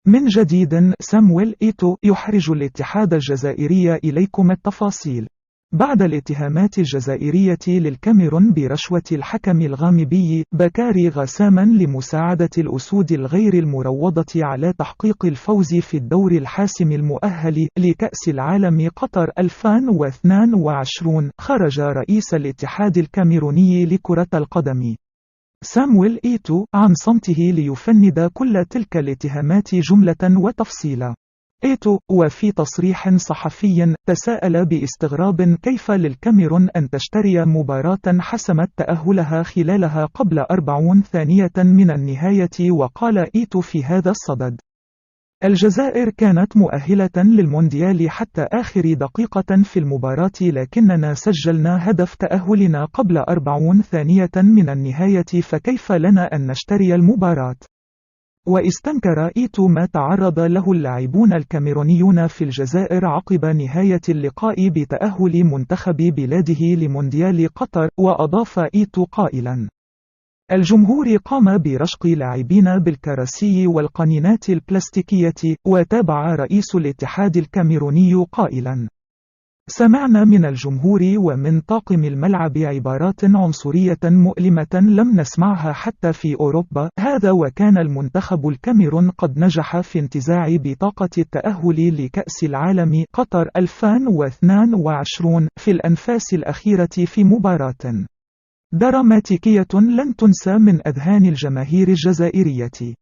من جديد، سامويل إيتو يحرج الاتحاد الجزائري. إليكم التفاصيل. بعد الاتهامات الجزائرية للكاميرون برشوة الحكم الغامبي بكاري غساما لمساعدة الأسود الغير المروضة على تحقيق الفوز في الدور الحاسم المؤهل لكأس العالم قطر 2022، خرج رئيس الاتحاد الكاميروني لكرة القدم سامويل إيتو عن صمته ليفند كل تلك الاتهامات جملة وتفصيلا. إيتو، وفي تصريح صحفي، تساءل باستغراب كيف للكاميرون أن تشتري مباراة حسمت تأهلها خلالها قبل 40 ثانية من النهاية. وقال إيتو في هذا الصدد: الجزائر كانت مؤهلة للمونديال حتى آخر دقيقة في المباراة، لكننا سجلنا هدف تأهلنا قبل 40 ثانية من النهاية، فكيف لنا أن نشتري المباراة؟ واستنكر إيتو ما تعرض له اللاعبون الكاميرونيون في الجزائر عقب نهاية اللقاء بتأهل منتخب بلاده لمونديال قطر. وأضاف إيتو قائلا: الجمهور قام برشق لاعبين بالكراسي والقنينات البلاستيكية. وتابع رئيس الاتحاد الكاميروني قائلا: سمعنا من الجمهور ومن طاقم الملعب عبارات عنصرية مؤلمة لم نسمعها حتى في أوروبا. هذا وكان المنتخب الكاميرون قد نجح في انتزاع بطاقة التأهل لكأس العالم قطر 2022 في الأنفاس الأخيرة في مباراة دراماتيكية لن تنسى من أذهان الجماهير الجزائرية.